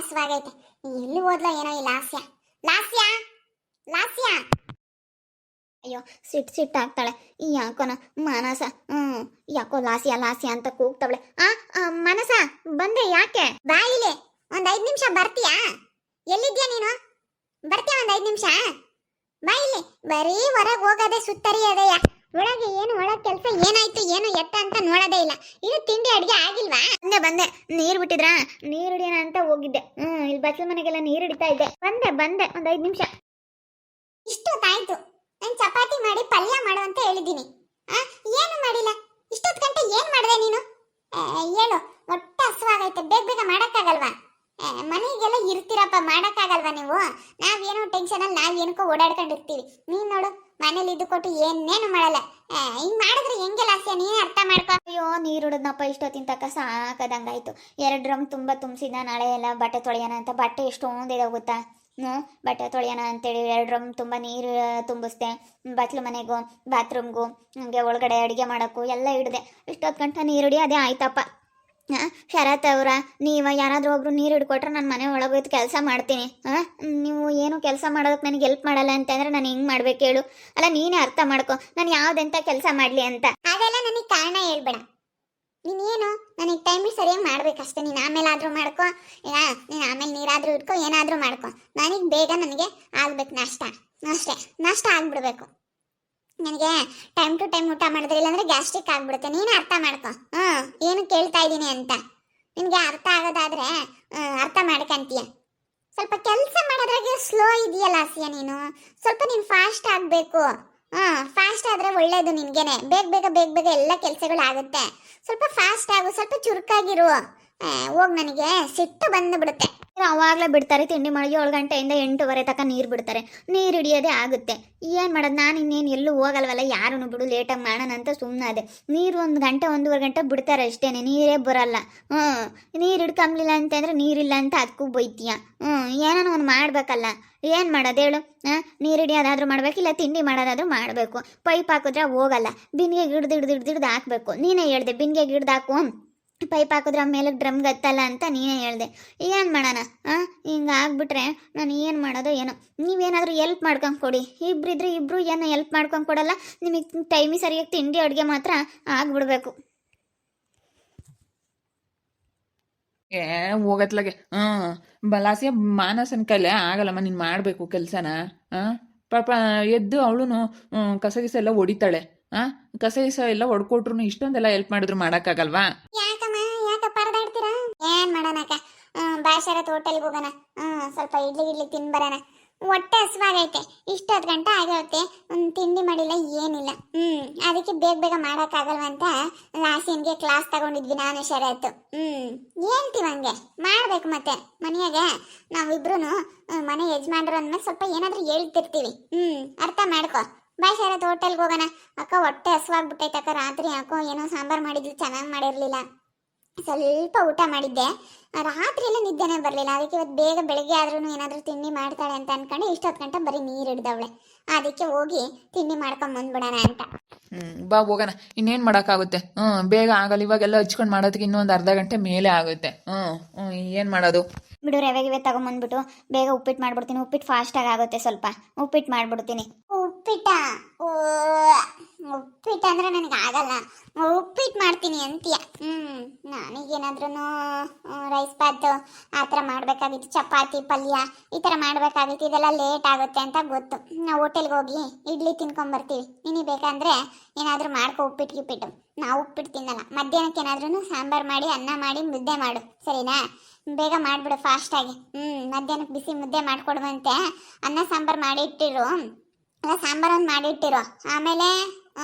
ಹಸ್ವಾಗೈತೆ. ಎಲ್ಲಿ ಹೋದ್ಲ ಏನೋ ಈ ಲಾಸ್ಯ. ಲಾಸ್ಯ ಲಾಸ್ಯ. ಅಯ್ಯೋ ಸಿಟ್ಟು ಆಗ್ತಾಳೆ ಈ ಯಾಕೋನ ಮಾನಸ. ಯಾಕೋ ಲಾಸ್ಯ ಲಾಸ್ಯ ಅಂತ ಕೂಗ್ತಾವಳೆ. ಮನಸ ಬಂದೆ ಯಾಕೆ? ಬಾ ಇಲ್ಲಿ, ಒಂದ್ 5 ನಿಮಿಷ ಬರ್ತೀಯಾ? ಎಲ್ಲಿದ್ಯಾ ನೀನು? ಬರ್ತೀಯ ಒಂದ್ 5 ನಿಮಿಷ? ಬಾ ಇಲ್ಲಿ. ಬರೀ ಹೊರಗೆ ಹೋಗೋದೆ ಸುತ್ತರಿ ಅದೆಯ. ಒಳಗೆ ಏನು ಒಳಗೆ ಕೆಲಸ ಏನಾಯ್ತು ಏನು ಎತ್ತ ಅಂತ ನೋಡೋದೇ ಇಲ್ಲ. ಇದು ತಿಂಡಿ ಅಡ್ಗೆ ಆಗಿಲ್ವಾ? ಬಂದೆ ನೀರ್ ಬಿಟ್ಟಿದ್ರಾ? ನೀರ್ ಹಿಡಿಯೋಣ ಅಂತ ಹೋಗಿದ್ದೆ. ಇಲ್ಲಿ ಬಚ್ಚಲ ಮನೆಗೆಲ್ಲ ನೀರ್ ಹಿಡಿತಾ ಇದ್ದೆ. ಬಂದೆ ಒಂದ್ 5 ನಿಮಿಷ. ಇಷ್ಟೊತ್ತಾಯ್ತು. ನಾನು ಚಪಾತಿ ಮಾಡಿ ಪಲ್ಯ ಮಾಡು ಅಂತ ಹೇಳಿದ್ದೀನಿ. ಏನು ಮಾಡಿಲ್ಲ. ಇಷ್ಟೊತ್ತು ಗಂಟೆ ಏನ್ ಮಾಡಿದೆ ನೀನು? ಹೇಳು. ಹೊಟ್ಟೆ ಹಸುವಾಗೈತೆ, ಬೇಗ ಮಾಡಕ್ಕಾಗಲ್ವಾ? ಮನೆಗೆಲ್ಲ ಇರ್ತೀರಪ್ಪ, ಮಾಡಕ್ಕಾಗಲ್ವಾ ನೀವು? ನಾವೇನೋ ಟೆನ್ಷನ್ ಅಲ್ಲಿ ನಾವೇನಕ್ಕೋ ಓಡಾಡ್ಕೊಂಡಿರ್ತೀವಿ. ನೀನ್ ನೋಡು ಮನೇಲಿ ಇದ್ದು ಕೊಟ್ಟು ಏನೇನು ಮಾಡಲ್ಲ. ಹಿಂಗ್ ಮಾಡಿದ್ರೆ ಹೆಂಗೆ ಲಾಸ್ಯ? ನೀನೇ ಅರ್ಥ ಮಾಡ್ಕೊ. ಅಯ್ಯೋ ನೀರು ಹಿಡಿದ್ನಪ್ಪ ಇಷ್ಟೊತ್ತಿನ ತಕ್ಕ ಸಾಕದಂಗಾಯ್ತು. 2 ಡ್ರಮ್ ತುಂಬ ತುಂಬಿಸಿದ. ನಾಳೆ ಎಲ್ಲ ಬಟ್ಟೆ ತೊಳೆಯೋಣ ಅಂತ. ಬಟ್ಟೆ ಎಷ್ಟೊಂದಿದೆ ಗೊತ್ತಾ? ಬಟ್ಟೆ ತೊಳೆಯೋಣ ಅಂತೇಳಿ 2 ಡ್ರಮ್ ತುಂಬ ನೀರು ತುಂಬಿಸ್ದೆ. ಬಚ್ಚಲು ಮನೆಗೂ ಬಾತ್ರೂಮ್ಗೂ ಹಂಗೆ ಒಳಗಡೆ ಅಡುಗೆ ಮಾಡೋಕ್ಕೂ ಎಲ್ಲ ಹಿಡಿದೆ. ಇಷ್ಟೊತ್ತು ಗಂಟೆ ನೀರು ಹಿಡಿ ಅದೇ ಆಯ್ತಪ್ಪ. ಶರತ್ ಅವರ ನೀವು ಯಾರಾದರೂ ಒಬ್ರು ನೀರು ಹಿಡ್ಕೊಟ್ರೆ ನಾನು ಮನೆ ಒಳಗೋಯ್ತು ಕೆಲಸ ಮಾಡ್ತೀನಿ. ನೀವು ಏನು ಕೆಲಸ ಮಾಡೋದಕ್ಕೆ ನನಗೆ ಹೆಲ್ಪ್ ಮಾಡಲ್ಲ ಅಂತಂದ್ರೆ ನಾನು ಹೆಂಗೆ ಮಾಡ್ಬೇಕು ಹೇಳು? ಅಲ್ಲ ನೀನೇ ಅರ್ಥ ಮಾಡ್ಕೊ, ನಾನು ಯಾವ್ದೆಂತ ಕೆಲಸ ಮಾಡಲಿ ಅಂತ. ಅದೆಲ್ಲ ನನಗೆ ಕಾರಣ ಹೇಳ್ಬೇಡ. ನೀನೇನು ನನಗೆ ಟೈಮಿಗೆ ಸರಿಯಾಗಿ ಮಾಡ್ಬೇಕಷ್ಟೆ. ನೀನು ಆಮೇಲೆ ಆದರೂ ಮಾಡ್ಕೊ, ನೀನು ಆಮೇಲೆ ನೀರಾದರೂ ಇಟ್ಕೊ, ಏನಾದರೂ ಮಾಡ್ಕೊ. ನನಗೆ ಆಗ್ಬೇಕು ನಾಷ್ಟ. ಅಷ್ಟೇ, ನಾಷ್ಟ ಆಗ್ಬಿಡ್ಬೇಕು. ನನಗೆ ಟೈಮ್ ಟು ಟೈಮ್ ಊಟ ಮಾಡಿದ್ರೆ ಇಲ್ಲಾಂದ್ರೆ ಗ್ಯಾಸ್ಟ್ರಿಕ್ ಆಗ್ಬಿಡುತ್ತೆ. ನೀನು ಅರ್ಥ ಮಾಡ್ಕೊ. ಏನು ಕೇಳ್ತಾ ಇದ್ದೀನಿ ಅಂತ ನಿನಗೆ ಅರ್ಥ ಆಗೋದಾದ್ರೆ ಅರ್ಥ ಮಾಡ್ಕಂತೀಯ. ಸ್ವಲ್ಪ ಕೆಲಸ ಮಾಡೋದ್ರಾಗೆ ಸ್ಲೋ ಇದೆಯಲ್ಲ ಆಸಿಯಾ ನೀನು. ಸ್ವಲ್ಪ ನೀನು ಫಾಸ್ಟ್ ಆಗಬೇಕು. ಫಾಸ್ಟ್ ಆದರೆ ಒಳ್ಳೇದು ನಿನಗೇನೆ. ಬೇಗ ಎಲ್ಲ ಕೆಲಸಗಳು ಆಗುತ್ತೆ. ಸ್ವಲ್ಪ ಫಾಸ್ಟ್ ಆಗು, ಸ್ವಲ್ಪ ಚುರುಕಾಗಿರು. ಹೋಗಿ ನನಗೆ ಸಿಟ್ಟು ಬಂದುಬಿಡುತ್ತೆ. ಅವಾಗಲೇ ಬಿಡ್ತಾರೆ ತಿಂಡಿ ಮಾಡಿ 7 ಗಂಟೆಯಿಂದ 8:30 ತನಕ ನೀರು ಬಿಡ್ತಾರೆ. ನೀರು ಹಿಡಿಯೋದೇ ಆಗುತ್ತೆ. ಏನು ಮಾಡೋದು? ನಾನು ಇನ್ನೇನು ಎಲ್ಲೂ ಹೋಗಲ್ವಲ್ಲ, ಯಾರೂ ಬಿಡು ಲೇಟಾಗಿ ಮಾಡೋಣ ಅಂತ ಸುಮ್ಮನೆ ಅದೇ. ನೀರು 1 ಗಂಟೆ 1.5 ಗಂಟೆ ಬಿಡ್ತಾರೆ ಅಷ್ಟೇ, ನೀರೇ ಬರೋಲ್ಲ. ನೀರು ಹಿಡ್ಕೊಂಬ್ಲಿಲ್ಲ ಅಂತಂದರೆ ನೀರಿಲ್ಲ ಅಂತ ಅದಕ್ಕೂ ಬೈತೀಯ. ಏನೋ ಒಂದು ಮಾಡಬೇಕಲ್ಲ. ಏನು ಮಾಡೋದು ಹೇಳು? ನೀರು ಹಿಡಿಯೋದಾದ್ರೂ ಮಾಡಬೇಕಿಲ್ಲ, ತಿಂಡಿ ಮಾಡೋದಾದ್ರೂ ಮಾಡಬೇಕು. ಪೈಪ್ ಹಾಕಿದ್ರೆ ಹೋಗಲ್ಲ. ಬಿನ್ಗೆ ಹಿಡ್ದು ಹಾಕಬೇಕು. ನೀನೇ ಹೇಳ್ದೆ ಬಿನ್ಗೆ ಹಿಡ್ದು ಹಾಕು, ಪೈಪ್ ಹಾಕಿದ್ರೆ ಮೇಲೆ ಡ್ರಮ್ಗೆ ಗತ್ತಲ್ಲ ಅಂತ ನೀನೇ ಹೇಳ್ದೆ. ಏನು ಮಾಡೋಣ? ಹಿಂಗೆ ಆಗ್ಬಿಟ್ರೆ ನಾನು ಏನು ಮಾಡೋದು ಏನೋ. ನೀವೇನಾದರೂ ಎಲ್ಪ್ ಮಾಡ್ಕೊಂಡು ಕೊಡಿ. ಇಬ್ಬರಿದ್ರೆ ಇಬ್ಬರು ಏನೋ ಎಲ್ಪ್ ಮಾಡ್ಕೊಂಡು ಕೊಡಲ್ಲ. ನಿಮಗೆ ಟೈಮಿಗೆ ಸರಿಯಾಗಿ ತಿಂಡಿ ಅಡುಗೆ ಮಾತ್ರ ಆಗ್ಬಿಡ್ಬೇಕು. ಹೋಗತ್ಲಾಗೆ ಬಲಾಸಿಯ ಮಾನಸನ ಕೈಲೆ ಆಗಲ್ಲಮ್ಮ. ನೀನು ಮಾಡಬೇಕು ಕೆಲಸನ. ಪಾಪ ಎದ್ದು ಅವಳು ಕಸ ಗಿಸ ಎಲ್ಲ ಹೊಡಿತಾಳೆ. ಕಸ ಗಿಸ ಎಲ್ಲ ಹೊಡ್ಕೊಟ್ರು ಇಷ್ಟೊಂದೆಲ್ಲ ಹೆಲ್ಪ್ ಮಾಡಿದ್ರು ಮಾಡೋಕ್ಕಾಗಲ್ವಾ? ಪರದಾಡ್ತೀರಾ? ಏನ್ ಮಾಡೋಣಕ್ಕ, ಬಾಷಾರ ಹೋಟೆಲ್ಗೆ ಹೋಗೋಣ. ಸ್ವಲ್ಪ ಇಡ್ಲಿ ತಿನ್ಬರೋಣ. ಹೊಟ್ಟೆ ಹಸುವಾಗೈತೆ. ಇಷ್ಟೊತ್ತು ಗಂಟೆ ಆಗೈತೆ, ತಿಂಡಿ ಮಾಡಿಲ್ಲ ಏನಿಲ್ಲ. ಅದಕ್ಕೆ ಬೇಗ ಮಾಡೋಕ್ಕಾಗಲ್ವಂತ ಲಾಸಿನ್ಗೆ ಕ್ಲಾಸ್ ತಗೊಂಡಿದ್ವಿ ನಾನು ಶರತ್ತು. ಹೇಳ್ತೀವಂಗೆ ಮಾಡ್ಬೇಕು. ಮತ್ತೆ ಮನೆಯಾಗೆ ನಾವಿಬ್ರು ಮನೆ ಯಜಮಾನ್ರು ಅಂದ್ಮೇಲೆ ಸ್ವಲ್ಪ ಏನಾದರೂ ಹೇಳ್ತಿರ್ತೀವಿ. ಅರ್ಥ ಮಾಡ್ಕೊ. ಬಾಷಾರ ಹೋಟೆಲ್ಗೆ ಹೋಗೋಣ. ಅಕ್ಕ ಹೊಟ್ಟೆ ಹಸುವಾಗ್ಬಿಟ್ಟೈತಕ್ಕ. ರಾತ್ರಿ ಯಾಕೋ ಏನೋ ಸಾಂಬಾರು ಮಾಡಿದ್ವಿ, ಚೆನ್ನಾಗಿ ಮಾಡಿರಲಿಲ್ಲ. ಸ್ವಲ್ಪ ಊಟ ಮಾಡಿದ್ದೆ, ರಾತ್ರಿ ಎಲ್ಲ ನಿದ್ದೆನೇ ಬರಲಿಲ್ಲ. ಅದಕ್ಕೆ ಇವತ್ತು ಬೇಗ ಬೆಳಗ್ಗೆ ಆದ್ರೂ ಏನಾದರೂ ತಿಂಡಿ ಮಾಡ್ತಾಳೆ ಅಂತ ಅನ್ಕೊಂಡು ಇಷ್ಟೊತ್ತು ಗಂಟೆ ಬರೀ ನೀರು ಹಿಡ್ದವಳೆ. ಅದಕ್ಕೆ ಹೋಗಿ ತಿಂಡಿ ಮಾಡ್ಕೊಂಡ್ ಬಂದ್ಬಿಡೋಣ ಅಂತ. ಬಾ ಹೋಗೋಣ. ಇನ್ನೇನು ಮಾಡೋಕ್ಕಾಗುತ್ತೆ? ಬೇಗ ಆಗಲ್ಲ. ಇವಾಗೆಲ್ಲ ಹಚ್ಕೊಂಡು ಮಾಡೋದಕ್ಕೆ ಇನ್ನೊಂದು ಅರ್ಧ ಗಂಟೆ ಮೇಲೆ ಆಗುತ್ತೆ. ಏನು ಮಾಡೋದು ಬಿಡು. ರವೆಗಿವೆ ತಗೊಂಬಂದ್ಬಿಟ್ಟು ಬೇಗ ಉಪ್ಪಿಟ್ಟು ಮಾಡ್ಬಿಡ್ತೀನಿ. ಉಪ್ಪಿಟ್ಟು ಫಾಸ್ಟಾಗಿ ಆಗುತ್ತೆ. ಸ್ವಲ್ಪ ಉಪ್ಪಿಟ್ಟು ಮಾಡ್ಬಿಡ್ತೀನಿ. ಉಪ್ಪಿಟ್ಟು ಅಂದ್ರೆ ನನಗೆ ಆಗಲ್ಲ. ಉಪ್ಪಿಟ್ಟು ಮಾಡ್ತೀನಿ ಅಂತೀಯ? ನನಗೇನಾದ್ರೂ ರೈಸ್ ಬಾತ್ ಆ ಥರ ಮಾಡಬೇಕಾಗಿತ್ತು. ಚಪಾತಿ ಪಲ್ಯ ಈ ಥರ ಮಾಡಬೇಕಾಗಿತ್ತು. ಇದೆಲ್ಲ ಲೇಟ್ ಆಗುತ್ತೆ ಅಂತ ಗೊತ್ತು. ನಾವು ಹೋಟೆಲ್ಗೆ ಹೋಗಿ ಇಡ್ಲಿ ತಿನ್ಕೊಂಬರ್ತೀವಿ. ನಿನಗೆ ಬೇಕಂದರೆ ಏನಾದರೂ ಮಾಡ್ಕೊ ಉಪ್ಪಿಟ್ಟು. ನಾವು ಉಪ್ಪಿಟ್ಟು ತಿನ್ನಲ್ಲ. ಮಧ್ಯಾಹ್ನಕ್ಕೆ ಏನಾದ್ರೂ ಸಾಂಬಾರು ಮಾಡಿ, ಅನ್ನ ಮಾಡಿ, ಮುದ್ದೆ ಮಾಡು. ಸರಿನಾ? ಬೇಗ ಮಾಡಿಬಿಡು ಫಾಸ್ಟಾಗಿ. ಮಧ್ಯಾಹ್ನಕ್ಕೆ ಬಿಸಿ ಮುದ್ದೆ ಮಾಡಿಕೊಡುವಂತೆ. ಅನ್ನ ಸಾಂಬಾರು ಮಾಡಿ ಇಟ್ಟಿರು. ಅಲ್ಲ, ಸಾಂಬಾರನ್ನು ಮಾಡಿ ಇಟ್ಟಿರು. ಆಮೇಲೆ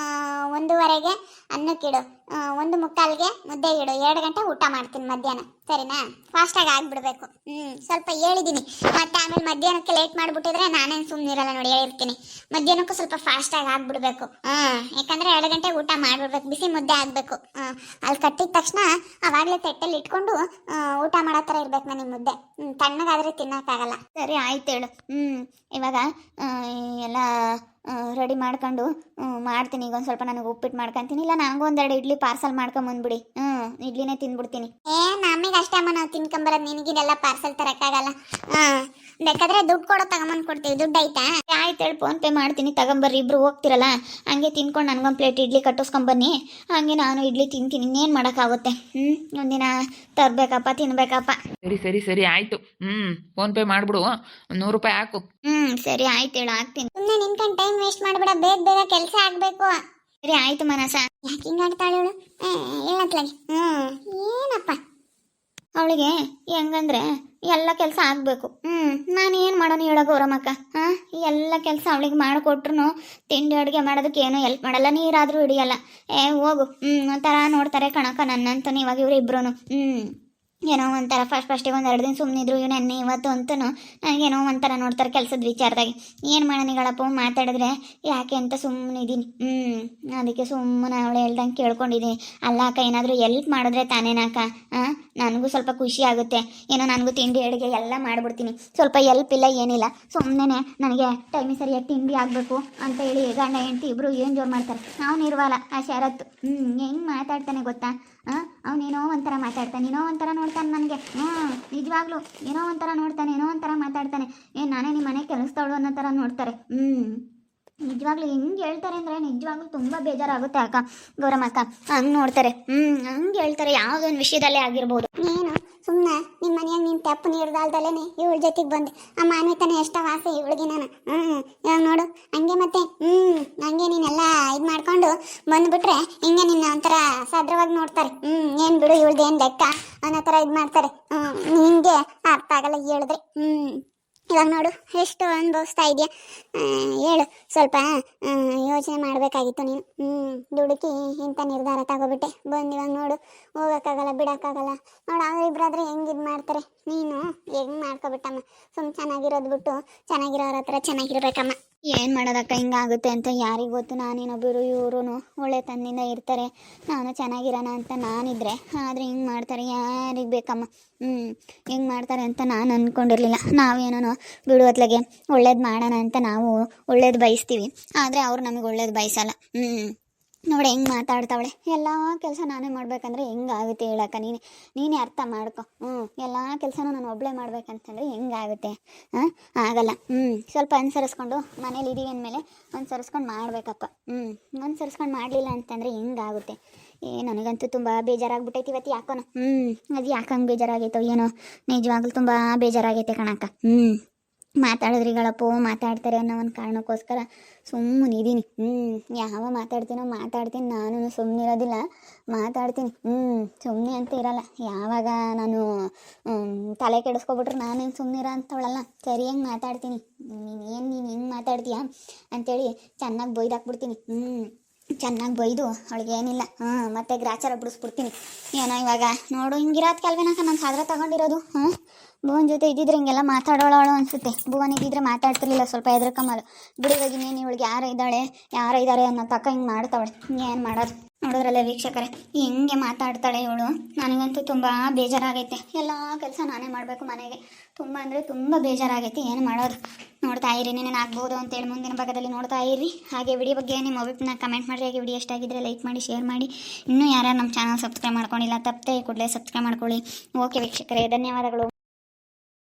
1:15ಗೆ ಅನ್ನಕ್ಕಿಡು, 1:45ಗೆ ಮುದ್ದೆ ಇಡು. 2 ಗಂಟೆ ಊಟ ಮಾಡ್ತೀನಿ ಮಧ್ಯಾಹ್ನ. ಸರಿನಾ? ಫಾಸ್ಟಾಗಿ ಆಗಿಬಿಡ್ಬೇಕು. ಸ್ವಲ್ಪ ಹೇಳಿದ್ದೀನಿ. ಮತ್ತೆ ಆಮೇಲೆ ಮಧ್ಯಾಹ್ನಕ್ಕೆ ಲೇಟ್ ಮಾಡಿಬಿಟ್ಟಿದ್ರೆ ನಾನೇನು ಸುಮ್ಮನಿರಲ್ಲ ನೋಡಿ, ಹೇಳಿರ್ತೀನಿ. ಮಧ್ಯಾಹ್ನಕ್ಕೂ ಸ್ವಲ್ಪ ಫಾಸ್ಟಾಗಿ ಆಗಿಬಿಡ್ಬೇಕು. ಯಾಕಂದರೆ 2 ಗಂಟೆ ಊಟ ಮಾಡಿಬಿಡ್ಬೇಕು. ಬಿಸಿ ಮುದ್ದೆ ಆಗಬೇಕು. ಅಲ್ಲಿ ಕಟ್ಟಿದ ತಕ್ಷಣ ಆವಾಗಲೇ ತಟ್ಟೆಲ್ಲಿ ಇಟ್ಕೊಂಡು ಊಟ ಮಾಡೋ ಥರ ಇರ್ಬೇಕು ನನಗೆ ಮುದ್ದೆ. ತಣ್ಣಗಾದರೆ ತಿನ್ನೋಕ್ಕಾಗಲ್ಲ. ಸರಿ ಆಯ್ತು ಹೇಳು. ಇವಾಗ ಎಲ್ಲ ರೆಡಿ ಮಾಡ್ಕೊಂಡು ಮಾಡ್ತೀನಿ. ಈಗ ಒಂದು ಸ್ವಲ್ಪ ನನಗೆ ಉಪ್ಪಿಟ್ಟು ಮಾಡ್ಕೊತೀನಿ, ಇಲ್ಲ ನನಗೂ ಒಂದೆರಡು ಇಡ್ಲಿ ಪಾರ್ಸಲ್ ಮಾಡ್ಕೊಂಬಂದ್ಬಿಡಿ. ಇಡ್ಲಿನೇ ತಿಂದ್ಬಿಡ್ತೀನಿ. ನಮಗೆ ಅಷ್ಟೇ ಅಮ್ಮ, ನಾವು ತಿನ್ಕೊಂಬರೋದು, ನಿನಗಿದೆಲ್ಲ ಪಾರ್ಸಲ್ ತರೋಕ್ಕಾಗಲ್ಲ. ಬೇಕಾದ್ರೆ ದುಡ್ಡು ಕೊಡೋ ತಗೊಂಬಂದು ಕೊಡ್ತೀವಿ. ದುಡ್ಡು ಐತಾ? ಆಯ್ತು ಹೇಳಿ, ಫೋನ್ಪೇ ಮಾಡ್ತೀನಿ, ತಗೊಂಬರ್ರಿ. ಇಬ್ರು ಹೋಗ್ತಿರಲ್ಲ, ಹಂಗೆ ತಿನ್ಕೊಂಡು ನನಗೊಂದು ಪ್ಲೇಟ್ ಇಡ್ಲಿ ಕಟ್ಟಿಸ್ಕೊಂಬನ್ನಿ. ಹಾಗೆ ನಾನು ಇಡ್ಲಿ ತಿಂತೀನಿ, ಇನ್ನೇನು ಮಾಡೋಕ್ಕಾಗುತ್ತೆ. ಒಂದಿನ ತರಬೇಕಪ್ಪ, ತಿನ್ಬೇಕಪ್ಪ. ಸರಿ ಆಯಿತು. ಫೋನ್ಪೇ ಮಾಡಿಬಿಡು, 100 ರೂಪಾಯಿ ಹಾಕು. ಸರಿ ಆಯ್ತು ಹೇಳು, ಹಾಕ್ತೀನಿ. ಸುಮ್ಮನೆ ನಿನ್ಕೊಂಡು ಟೈಮ್ ವೇಸ್ಟ್ ಮಾಡಬೇಡ, ಬೇಗ ಬೇಗ ಕೆಲಸ ಆಗಬೇಕು. ಸರಿ ಆಯ್ತು ಮನಸ. ಯಾಕೆ ಹಿಂಗೆ ಆಡ್ತಾಳೆ ಅವಳು? ಹೇಳತ್ಲಾಗಿ ಏನಪ್ಪ ಅವಳಿಗೆ ಹೆಂಗಂದ್ರೆ ಎಲ್ಲ ಕೆಲಸ ಆಗಬೇಕು. ನಾನು ಏನು ಮಾಡೋಣ ಹೇಳೋ ಗೌರಮ್ಮಕ್ಕ? ಎಲ್ಲ ಕೆಲಸ ಅವಳಿಗೆ ಮಾಡಿಕೊಟ್ರು ತಿಂಡಿ ಅಡುಗೆ ಮಾಡೋದಕ್ಕೆ ಏನೂ ಹೆಲ್ಪ್ ಮಾಡಲ್ಲ, ನೀರಾದರೂ ಹಿಡಿಯಲ್ಲ. ಹೋಗು. ಒಂಥರ ನೋಡ್ತಾರೆ ಕಣಕ್ಕ ನನ್ನಂತೂ ಇವಾಗ ಇವರಿಬ್ರು. ಏನೋ ಒಂಥರ ಫಸ್ಟಿಗೆ 1-2 ದಿನ ಸುಮ್ಮನಿದ್ರು, ಇವು ನೆನ್ನೆ ಇವತ್ತು ಅಂತೂ ನನಗೇನೋ ಒಂಥರ ನೋಡ್ತಾರೆ ಕೆಲಸದ ವಿಚಾರದಾಗಿ. ಏನು ಮಾಡೋಣಿಗಳಪ್ಪ, ಮಾತಾಡಿದ್ರೆ ಯಾಕೆ ಅಂತ ಸುಮ್ಮನಿದ್ದೀನಿ. ಅದಕ್ಕೆ ಸುಮ್ಮನೆ ಅವಳು ಹೇಳ್ದಂಗೆ ಕೇಳ್ಕೊಂಡಿದ್ದೀನಿ. ಅಲ್ಲ ಅಕ್ಕ, ಏನಾದರೂ ಎಲ್ಪ್ ಮಾಡಿದ್ರೆ ತಾನೇನಾಕ? ನನಗೂ ಸ್ವಲ್ಪ ಖುಷಿ ಆಗುತ್ತೆ. ಏನೋ ನನಗೂ ತಿಂಡಿ ಅಡುಗೆ ಎಲ್ಲ ಮಾಡಿಬಿಡ್ತೀನಿ, ಸ್ವಲ್ಪ ಎಲ್ಪ್ ಇಲ್ಲ ಏನಿಲ್ಲ. ಸುಮ್ಮನೆ ನನಗೆ ಟೈಮಿಗೆ ಸರಿಯಾಗಿ ತಿಂಡಿ ಆಗಬೇಕು ಅಂತ ಹೇಳಿ ಗಂಡ ಹೆಂಡತಿ ಇಬ್ಬರು ಏನು ಜೋರು ಮಾಡ್ತಾರೆ. ಅವನಿರುವಲ್ಲ ಆ ಶರತ್ತು. ಹೆಂಗೆ ಮಾತಾಡ್ತಾನೆ ಗೊತ್ತಾ? ಅವನೇನೋ ಒಂಥರ ಮಾತಾಡ್ತಾನೆ, ಏನೋ ಒಂಥರ ನೋಡ್ತಾನೆ ನನಗೆ. ನಿಜವಾಗ್ಲೂ ಏನೋ ಒಂಥರ ನೋಡ್ತಾನೆ, ಏನೋ ಒಂಥರ ಮಾತಾಡ್ತಾನೆ. ನಾನೇ ನಿಮ್ಮ ಮನೆ ಕೆಲಸದವಳು ಅನ್ನೋ ಥರ ನೋಡ್ತಾರೆ. ನಿಜವಾಗ್ಲೂ ಹೆಂಗೆ ಹೇಳ್ತಾರೆ ಅಂದರೆ ನಿಜವಾಗ್ಲೂ ತುಂಬ ಬೇಜಾರಾಗುತ್ತೆ ಅಕ್ಕ, ಗೌರಮ್ಮ ಅಕ್ಕ. ಹಂಗೆ ನೋಡ್ತಾರೆ, ಹಂಗೆ ಹೇಳ್ತಾರೆ, ಯಾವುದೊಂದು ವಿಷಯದಲ್ಲೇ ಆಗಿರ್ಬೋದು. ನೀನು ಸುಮ್ಮನೆ ನಿಮ್ಮ ಮನೆಯಾಗ ನೀನು ತಪ್ಪು ನಿರ್ಧಾರದಲ್ಲೇ ಇವಳ ಜೊತೆಗೆ ಬಂದೆ. ಆ ಮಾನ್ವಿತನೇ ಎಷ್ಟ ವಾಸೆ ಇವಳಿಗೆ ನಾನು. ಇವಾಗ ನೋಡು ಹಂಗೆ ಮತ್ತೆ ಹಂಗೆ ನೀನೆಲ್ಲ ಇದು ಮಾಡ್ಕೊಂಡು ಬಂದುಬಿಟ್ರೆ ಹಿಂಗೆ ನಿನ್ನ ಒಂಥರ ಸದ್ರವಾಗಿ ನೋಡ್ತಾರೆ. ಏನು ಬಿಡು ಇವಳ್ದೇನು ಲೆಕ್ಕ ಅನ್ನೋ ಥರ ಇದು ಮಾಡ್ತಾರೆ. ನಿನಗೆ ಅರ್ಥ ಆಗಲ್ಲ ಹೇಳಿದ್ರೆ. ಇವಾಗ ನೋಡು ಎಷ್ಟು ಅನುಭವಿಸ್ತಾ ಇದೆಯಾ. ಹೇಳು, ಸ್ವಲ್ಪ ಯೋಚನೆ ಮಾಡಬೇಕಾಗಿತ್ತು ನೀನು. ದುಡುಕಿ ಇಂಥ ನಿರ್ಧಾರ ತಗೋಬಿಟ್ಟೆ ಬಂದು. ಇವಾಗ ನೋಡು, ಹೋಗೋಕ್ಕಾಗಲ್ಲ, ಬಿಡೋಕ್ಕಾಗಲ್ಲ. ನೋಡು ಅವರಿಬ್ಬರಾದ್ರೆ ಹೆಂಗೆ ಇದು ಮಾಡ್ತಾರೆ. ನೀನು ಹೆಂಗೆ ಮಾಡ್ಕೊಬಿಟ್ಟಮ್ಮ. ಚೆನ್ನಾಗಿರೋದು ಬಿಟ್ಟು ಚೆನ್ನಾಗಿರೋರ ಹತ್ರ ಚೆನ್ನಾಗಿರ್ಬೇಕಮ್ಮ. ಏನು ಮಾಡೋದಕ್ಕ, ಹಿಂಗಾಗುತ್ತೆ ಅಂತ ಯಾರಿಗೆ ಗೊತ್ತು. ನಾನೇನೊಬ್ಬರು ಇವರು ಒಳ್ಳೆ ತನ್ನಿಂದ ಇರ್ತಾರೆ, ನಾನು ಚೆನ್ನಾಗಿರೋಣ ಅಂತ ನಾನಿದ್ರೆ. ಆದರೆ ಹಿಂಗೆ ಮಾಡ್ತಾರೆ, ಯಾರಿಗೆ ಬೇಕಮ್ಮ. ಹೆಂಗೆ ಮಾಡ್ತಾರೆ ಅಂತ ನಾನು ಅಂದ್ಕೊಂಡಿರಲಿಲ್ಲ. ನಾವೇನೋ ಬಿಡುವತ್ಲಾಗೆ ಒಳ್ಳೇದು ಮಾಡೋಣ ಅಂತ ನಾವು ಒಳ್ಳೇದು ಬಯಸ್ತೀವಿ, ಆದರೆ ಅವ್ರು ನಮಗೆ ಒಳ್ಳೇದು ಬಯಸಲ್ಲ. ನೋಡಿ ಹೆಂಗೆ ಮಾತಾಡ್ತಾವಳೆ. ಎಲ್ಲ ಕೆಲಸ ನಾನೇ ಮಾಡ್ಬೇಕಂದ್ರೆ ಹೆಂಗಾಗುತ್ತೆ ಹೇಳಕ್ಕ? ನೀನೇ ಅರ್ಥ ಮಾಡ್ಕೊ. ಎಲ್ಲ ಕೆಲಸನೂ ನಾನು ಒಬ್ಬಳೇ ಮಾಡ್ಬೇಕಂತಂದ್ರೆ ಹೆಂಗಾಗುತ್ತೆ? ಆಗಲ್ಲ. ಸ್ವಲ್ಪ ಅನುಸರಿಸ್ಕೊಂಡು ಮನೇಲಿ ಇದೀವಿ ಅಂದಮೇಲೆ ಅನುಸರಿಸ್ಕೊಂಡು ಮಾಡಬೇಕಪ್ಪ. ಅನುಸರಿಸ್ಕೊಂಡು ಮಾಡಲಿಲ್ಲ ಅಂತಂದರೆ ಹೆಂಗಾಗುತ್ತೆ? ನನಗಂತೂ ತುಂಬ ಬೇಜಾರಾಗ್ಬಿಟ್ಟೈತಿ ಇವತ್ತು. ಯಾಕೋನ ಅದು ಯಾಕಂಗೆ ಬೇಜಾರಾಗೈತೋ ಏನೋ, ನಿಜವಾಗ್ಲೂ ತುಂಬ ಬೇಜಾರಾಗೈತೆ ಕಣಕ್ಕ. ಮಾತಾಡಿದ್ರಿಗಳಪ್ಪೋ ಮಾತಾಡ್ತಾರೆ ಅನ್ನೋ ಒಂದು ಕಾರಣಕ್ಕೋಸ್ಕರ ಸುಮ್ಮನಿದ್ದೀನಿ. ಯಾವ ಮಾತಾಡ್ತೀನಿ, ನಾನು ಸುಮ್ಮನಿರೋದಿಲ್ಲ, ಮಾತಾಡ್ತೀನಿ. ಸುಮ್ಮನೆ ಅಂತ ಇರಲ್ಲ. ಯಾವಾಗ ನಾನು ತಲೆ ಕೆಡಿಸ್ಕೊಬಿಟ್ರೆ ನಾನೇನು ಸುಮ್ಮನಿರೋ ಅಂತವಳಲ್ಲ. ಸರಿಯಾಗಿ ಮಾತಾಡ್ತೀನಿ. ನೀನು ಹೆಂಗೆ ಮಾತಾಡ್ತೀಯಾ ಅಂತೇಳಿ ಚೆನ್ನಾಗಿ ಬೈದಾಕ್ಬಿಡ್ತೀನಿ. ಚೆನ್ನಾಗಿ ಬೈದು ಅವಳಿಗೇನಿಲ್ಲ ಮತ್ತೆ ಗ್ರಾಚಾರ ಬಿಡಿಸ್ಬಿಡ್ತೀನಿ. ಏನೋ ಇವಾಗ ನೋಡು, ಹಿಂಗಿರೋದು ಕೆಲ್ವೇನಾಕ ನಾನು ಸಾದ್ರ ತಗೊಂಡಿರೋದು. ಭುವನ್ ಜೊತೆ ಇದ್ದಿದ್ರೆ ಹಿಂಗೆಲ್ಲ ಮಾತಾಡೋಳು ಅನಿಸುತ್ತೆ. ಭುವನ್ ಇದ್ದಿದ್ರೆ ಮಾತಾಡ್ತಿರ್ಲಿಲ್ಲ, ಸ್ವಲ್ಪ ಎದ್ರಕಮ್ಮಲು. ಬಿಡಿವಾಗ ಇನ್ನೇನು ಇವಳಿಗೆ ಯಾರು ಇದ್ದಾರೆ ಅನ್ನೋ ತಕ್ಕ ಹಿಂಗೆ ಮಾಡ್ತಾವಳೆ. ಏನು ಮಾಡೋದು? ನೋಡಿದ್ರಲ್ಲ ವೀಕ್ಷಕರೇ, ಹೆಂಗೆ ಮಾತಾಡ್ತಾಳೆ ಇವಳು. ನನಗಂತೂ ತುಂಬ ಬೇಜಾರಾಗೈತೆ. ಎಲ್ಲ ಕೆಲಸ ನಾನೇ ಮಾಡಬೇಕು ಮನೆಗೆ. ತುಂಬ ಅಂದರೆ ತುಂಬ ಬೇಜಾರಾಗೈತೆ. ಏನು ಮಾಡೋದು? ನೋಡ್ತಾ ಇರಿ, ನೀನೇನು ಆಗ್ಬೋದು ಅಂತೇಳಿ ಮುಂದಿನ ಭಾಗದಲ್ಲಿ ನೋಡ್ತಾ ಇರಿ. ಹಾಗೆ ವಿಡಿಯೋ ಬಗ್ಗೆ ನಿಮ್ಮ ಅಭಿಪ್ರಾಯ ಕಮೆಂಟ್ ಮಾಡಿ. ಹಾಗೆ ವಿಡಿಯೋ ಎಷ್ಟಾಗಿದ್ದರೆ ಲೈಕ್ ಮಾಡಿ, ಶೇರ್ ಮಾಡಿ. ಇನ್ನೂ ಯಾರು ನಮ್ಮ ಚಾನಲ್ ಸಬ್ಸ್ಕ್ರೈಬ್ ಮಾಡ್ಕೊಂಡಿಲ್ಲ, ತಪ್ಪದೆ ಕೂಡಲೇ ಸಬ್ಸ್ಕ್ರೈಬ್ ಮಾಡ್ಕೊಳ್ಳಿ. ಓಕೆ ವೀಕ್ಷಕರೇ, ಧನ್ಯವಾದಗಳು.